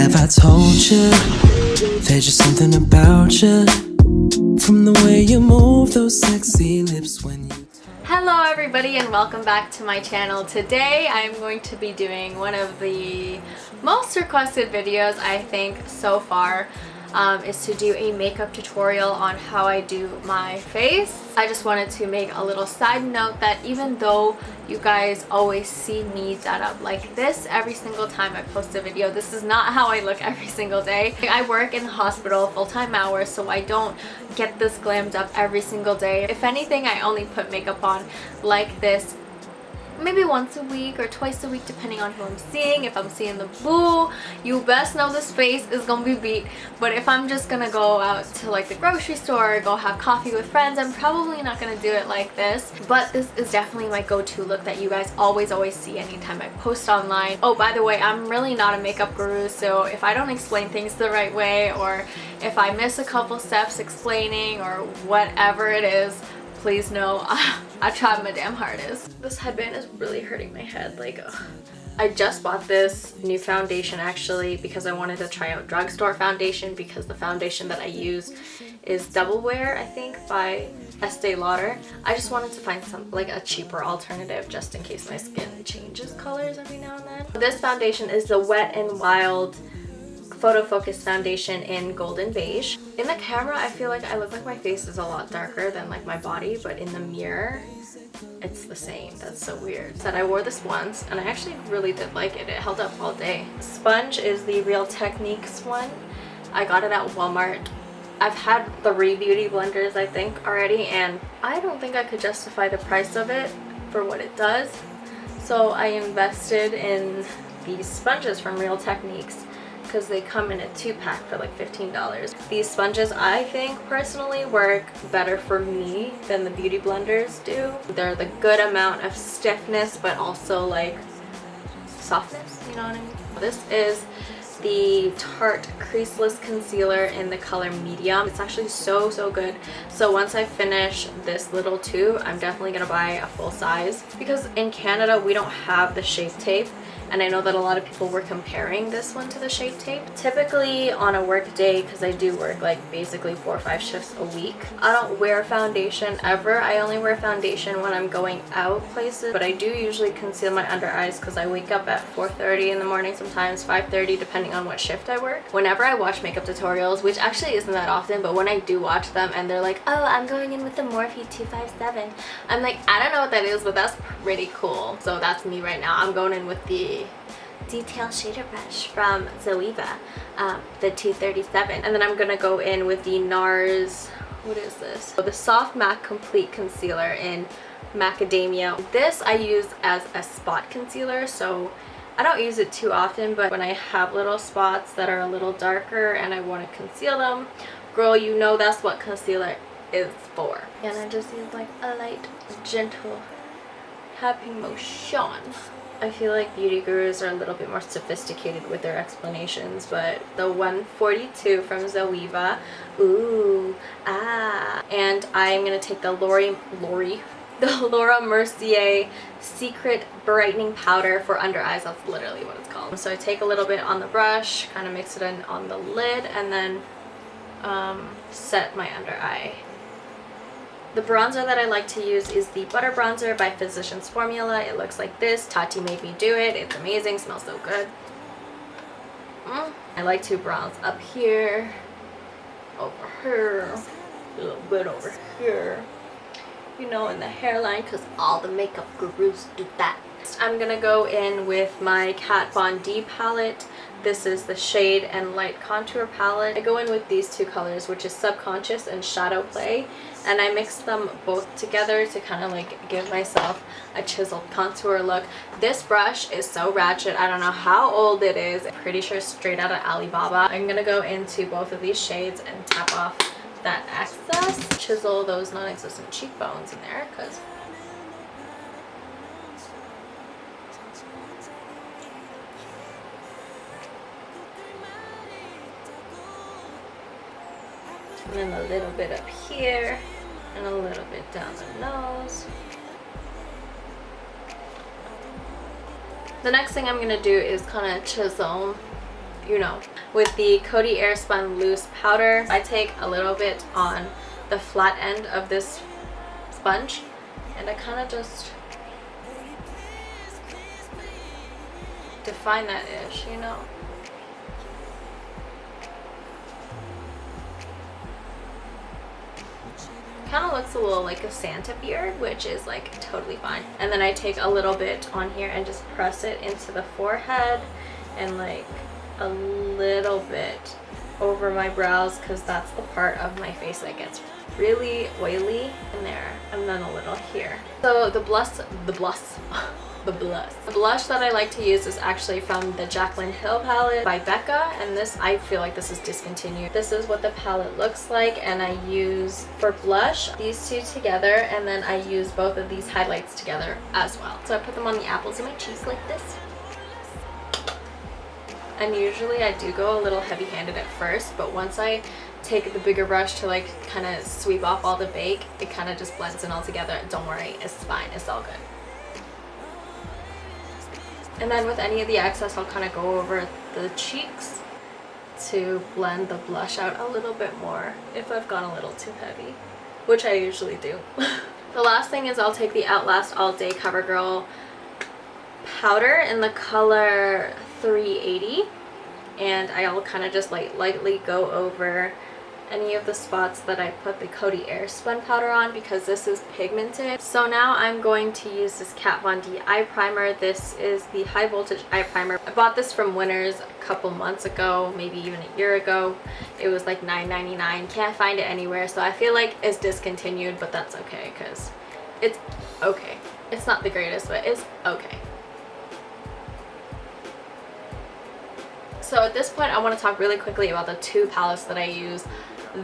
Have I told you there's just something about you, from the way you move those sexy lips when you... Hello everybody and welcome back to my channel. Today I'm going to be doing one of the most requested videos I think so far. Is to do a makeup tutorial on how I do my face. I just wanted to make a little side note that even though you guys always see me done up like this every single time I post a video, this is not how I look every single day. I work in the hospital full-time hours, so I don't get this glammed up every single day. If anything, I only put makeup on like this maybe once a week or twice a week depending on who I'm seeing. If I'm seeing the boo, you best know this face is gonna be beat. But if I'm just gonna go out to like the grocery store or go have coffee with friends, I'm probably not gonna do it like this. But this is definitely my go-to look that you guys always see anytime I post online. Oh, by the way, I'm really not a makeup guru, so if I don't explain things the right way or if I miss a couple steps explaining or whatever it is, please know I tried my damn hardest. This headband is really hurting my head. Like, ugh. I just bought this new foundation actually because I wanted to try out drugstore foundation, because the foundation that I use is Double Wear, I think, by Estee Lauder. I just wanted to find some like a cheaper alternative just in case my skin changes colors every now and then. This foundation is the Wet n Wild Photo Focus foundation in golden beige. In the camera I feel like I look like my face is a lot darker than like my body, but in the mirror it's the same. That's so weird. So I wore this once and I actually really did like it. It held up all day. Sponge is the Real Techniques one. I got it at Walmart. I've had 3 beauty blenders I think already, and I don't think I could justify the price of it for what it does. So I invested in these sponges from Real Techniques, because they come in a 2-pack for like $15. These sponges I think personally work better for me than the beauty blenders do. They're the good amount of stiffness but also like softness, you know what I mean? This is the Tarte Creaseless Concealer in the color medium. It's actually so good. So once I finish this little tube, I'm definitely gonna buy a full size, because in Canada we don't have the Shape Tape. And I know that a lot of people were comparing this one to the Shape Tape. Typically on a work day, because I do work like basically 4 or 5 shifts a week, I don't wear foundation ever. I only wear foundation when I'm going out places, but I do usually conceal my under eyes because I wake up at 4:30 in the morning, sometimes 5:30 depending on what shift I work. Whenever I watch makeup tutorials, which actually isn't that often, but when I do watch them and they're like, oh, I'm going in with the Morphe 257, I'm like, I don't know what that is, but that's pretty cool. So that's me right now. I'm going in with the detail shader brush from Zoeva, the 237, and then I'm gonna go in with the NARS, what is this? Oh, the Soft Matte Complete Concealer in Macadamia. This I use as a spot concealer, so I don't use it too often, but when I have little spots that are a little darker and I want to conceal them, girl, you know that's what concealer is for. And I just use like a light, gentle tapping motion. I feel like beauty gurus are a little bit more sophisticated with their explanations, but the 142 from Zoeva, ooh, ah. And I'm gonna take the Laura Mercier Secret Brightening Powder for under eyes. That's literally what it's called. So I take a little bit on the brush, kind of mix it in on the lid, and then set my under eye. The bronzer that I like to use is the Butter Bronzer by Physicians Formula. It looks like this. Tati made me do it. It's amazing. Smells so good. I like to bronze up here, over here, a little bit over here, you know, in the hairline, because all the makeup gurus do that. I'm going to go in with my Kat Von D palette. This is the Shade and Light Contour palette. I go in with these 2 colors, which is Subconscious and Shadow Play, and I mix them both together to kind of like give myself a chiseled contour look. This brush is so ratchet. I don't know how old it is. I'm pretty sure straight out of Alibaba. I'm gonna go into both of these shades and tap off that excess. Chisel those non-existent cheekbones in there, because and then a little bit up here and a little bit down the nose. The next thing I'm gonna do is kind of chisel, you know, with the Coty Airspun Loose Powder. I take a little bit on the flat end of this sponge and I kind of just define that ish, you know. Kind of looks a little like a Santa beard, which is like totally fine. And then I take a little bit on here and just press it into the forehead and like a little bit over my brows, because that's the part of my face that gets really oily in there, and then a little here. So the blush that I like to use is actually from the Jaclyn Hill palette by Becca, and this, I feel like this is discontinued. This is what the palette looks like, and I use for blush these two together, and then I use both of these highlights together as well. So I put them on the apples of my cheeks like this. And usually I do go a little heavy-handed at first, but once I take the bigger brush to like kind of sweep off all the bake, it kind of just blends in all together. Don't worry, it's fine, it's all good. And then with any of the excess, I'll kind of go over the cheeks to blend the blush out a little bit more if I've gone a little too heavy, which I usually do. The last thing is I'll take the Outlast All Day CoverGirl powder in the color 380, and I'll kind of just like lightly go over any of the spots that I put the Coty Airspun powder on, because this is pigmented. So now I'm going to use this Kat Von D eye primer. This is the high voltage eye primer. I bought this from Winners a couple months ago, maybe even a year ago. It was like $9.99. Can't find it anywhere, so I feel like it's discontinued, but that's okay because it's okay. It's not the greatest, but it's okay. So at this point, I want to talk really quickly about the two palettes that I use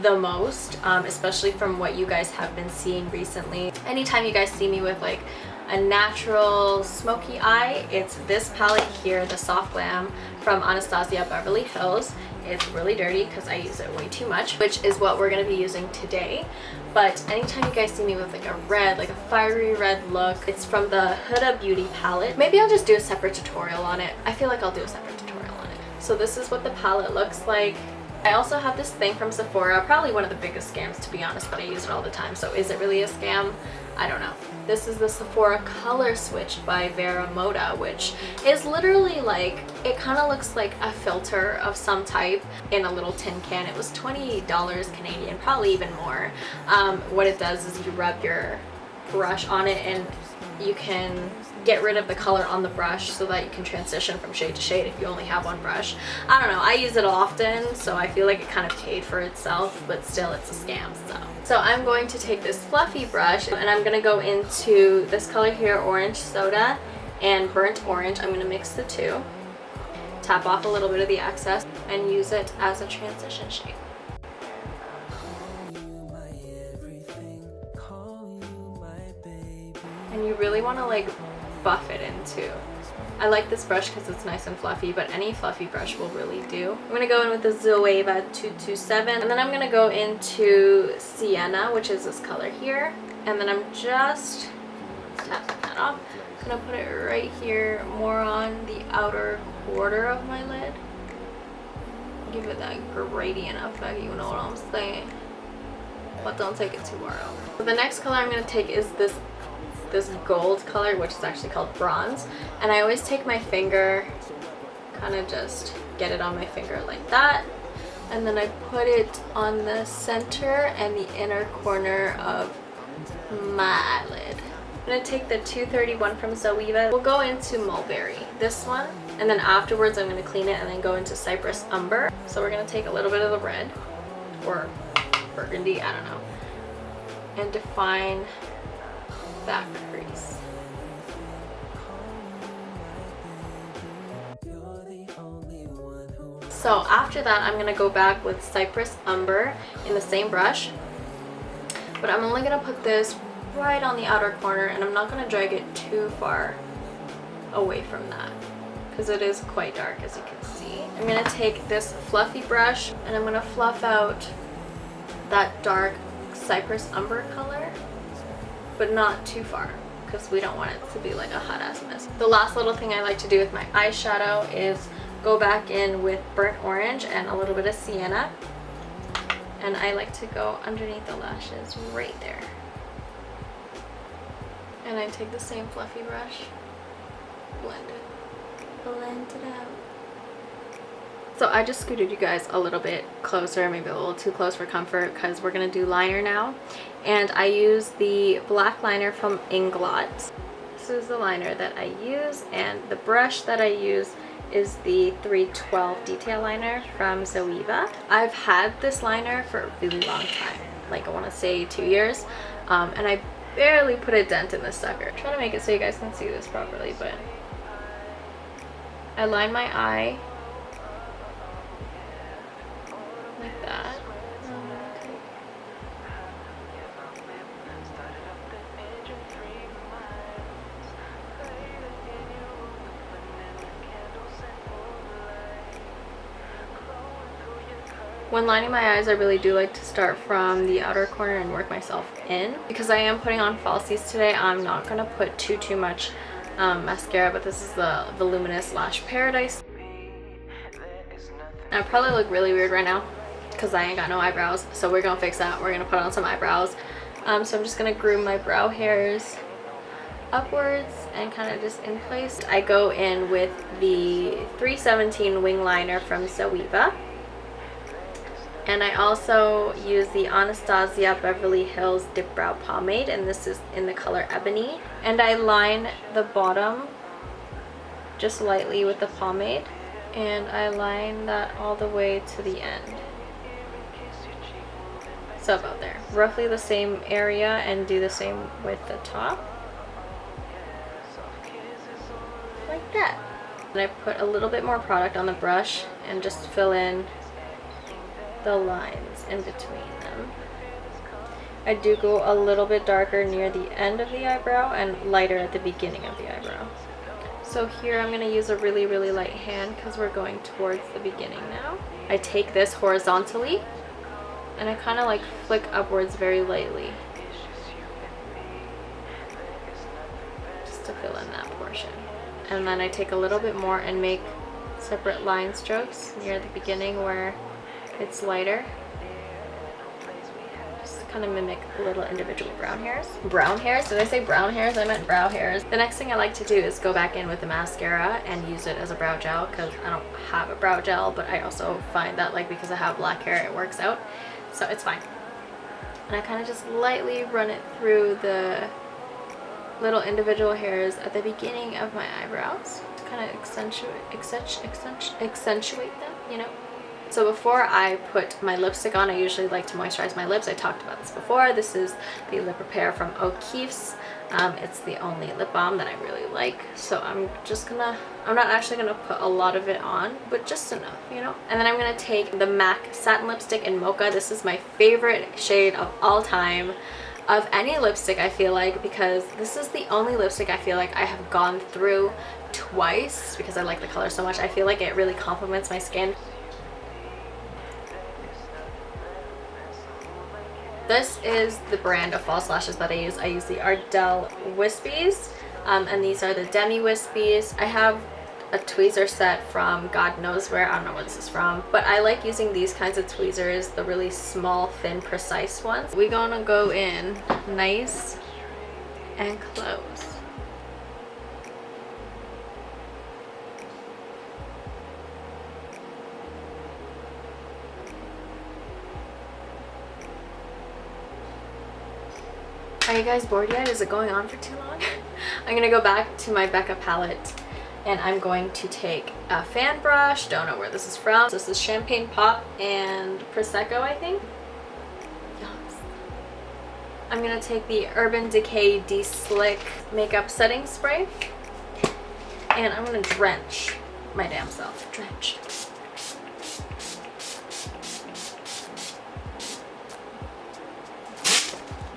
the most, especially from what you guys have been seeing recently. Anytime you guys see me with like a natural smoky eye, it's this palette here, the Soft Glam from Anastasia Beverly Hills. It's really dirty because I use it way too much, which is what we're going to be using today. But anytime you guys see me with like a red, like a fiery red look, it's from the Huda Beauty palette. Maybe I'll just do a separate tutorial on it. I feel like I'll do a separate tutorial on it. So this is what the palette looks like. I also have this thing from Sephora, probably one of the biggest scams to be honest, but I use it all the time, so is it really a scam? I don't know. This is the Sephora Color Switch by Vera Moda, which is literally like, it kind of looks like a filter of some type in a little tin can. It was $20 Canadian, probably even more. What it does is you rub your brush on it and you can get rid of the color on the brush so that you can transition from shade to shade if you only have one brush. I don't know, I use it often, so I feel like it kind of paid for itself, but still it's a scam. So I'm going to take this fluffy brush and I'm going to go into this color here, Orange Soda and Burnt Orange. I'm going to mix the two, tap off a little bit of the excess, and use it as a transition shade. And you really want to like buff it into. I like this brush because it's nice and fluffy, but any fluffy brush will really do. I'm going to go in with the Zoeva 227, and then I'm going to go into Sienna, which is this color here, and then I'm just tapping that off. I'm going to put it right here, more on the outer quarter of my lid. Give it that gradient effect, you know what I'm saying, but don't take it too far out. So the next color I'm going to take is this gold color, which is actually called Bronze, and I always take my finger, kind of just get it on my finger like that, and then I put it on the center and the inner corner of my eyelid. I'm going to take the 231 from Zoeva. We'll go into Mulberry, this one, and then afterwards I'm going to clean it and then go into Cypress Umber. So we're going to take a little bit of the red, or burgundy, I don't know, and define that crease. So after that, I'm going to go back with Cypress Umber in the same brush, but I'm only going to put this right on the outer corner, and I'm not going to drag it too far away from that because it is quite dark, as you can see. I'm going to take this fluffy brush and I'm going to fluff out that dark Cypress Umber color, but not too far because we don't want it to be like a hot ass mess. The last little thing I like to do with my eyeshadow is go back in with burnt orange and a little bit of sienna. And I like to go underneath the lashes right there. And I take the same fluffy brush, blend it out. So I just scooted you guys a little bit closer, maybe a little too close for comfort, because we're gonna do liner now. And I use the black liner from Inglot. This is the liner that I use, and the brush that I use is the 312 detail liner from Zoeva. I've had this liner for a really long time, like I want to say 2 years, and I barely put a dent in this sucker. I'm trying to make it so you guys can see this properly, but I line my eye like that. When lining my eyes, I really do like to start from the outer corner and work myself in. Because I am putting on falsies today, I'm not going to put too much mascara, but this is the Voluminous Lash Paradise. I probably look really weird right now because I ain't got no eyebrows, so we're going to fix that. We're going to put on some eyebrows. So I'm just going to groom my brow hairs upwards and kind of just in place. I go in with the 317 wing liner from Zoeva. And I also use the Anastasia Beverly Hills Dip Brow Pomade, and this is in the color Ebony. And I line the bottom just lightly with the pomade, and I line that all the way to the end. So about there. Roughly the same area, and do the same with the top. Like that. And I put a little bit more product on the brush and just fill in the lines in between them. I do go a little bit darker near the end of the eyebrow and lighter at the beginning of the eyebrow. So here I'm going to use a really light hand because we're going towards the beginning now. I take this horizontally and I kind of like flick upwards very lightly just to fill in that portion. And then I take a little bit more and make separate line strokes near the beginning where it's lighter, just to kind of mimic little individual brown hairs. Brown hairs? Did I say brown hairs? I meant brow hairs. The next thing I like to do is go back in with the mascara and use it as a brow gel, because I don't have a brow gel, but I also find that like because I have black hair it works out, so it's fine. And I kind of just lightly run it through the little individual hairs at the beginning of my eyebrows to kind of accentuate them, you know. So before I put my lipstick on, I usually like to moisturize my lips. I talked about this before. This is the Lip Repair from O'Keeffe's. It's the only lip balm that I really like. So I'm not actually gonna put a lot of it on, but just enough, you know? And then I'm gonna take the MAC Satin Lipstick in Mocha. This is my favorite shade of all time, of any lipstick, I feel like, because this is the only lipstick I feel like I have gone through twice because I like the color so much. I feel like it really complements my skin. This is the brand of false lashes that I use. I use the Ardell Wispies, and these are the Demi Wispies. I have a tweezer set from God knows where. I don't know where this is from, but I like using these kinds of tweezers, the really small, thin, precise ones. We're gonna go in nice and close. Are you guys bored yet? Is it going on for too long? I'm gonna go back to my Becca palette and I'm going to take a fan brush. Don't know where this is from. This is Champagne Pop and Prosecco, I think. Yes. I'm gonna take the Urban Decay De-Slick Makeup Setting Spray and I'm gonna drench my damn self. Drench.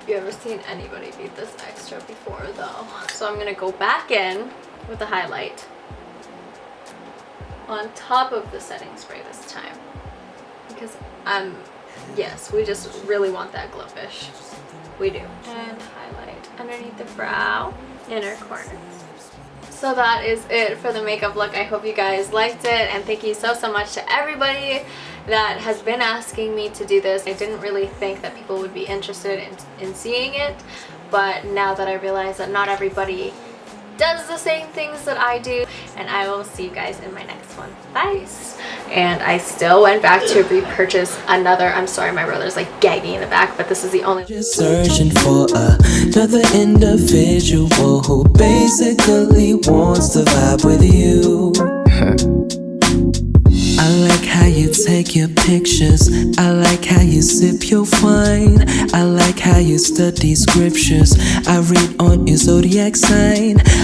You ever seen anybody beat this extra before though? So I'm gonna go back in with the highlight on top of the setting spray this time, because yes, we just really want that glowish. We do. And highlight underneath the brow, inner corner. So that is it for the makeup look. I hope you guys liked it, and thank you so much to everybody that has been asking me to do this. I didn't really think that people would be interested in seeing it, but now that I realize that not everybody does the same things that I do, and I will see you guys in my next one. Bye. And I still went back to repurchase another, I'm sorry, my brother's like gagging in the back, but this is the only. Just searching for another individual who basically wants to vibe with you. I like how you take your pictures, I like how you sip your wine, I like how you study scriptures, I read on your zodiac sign.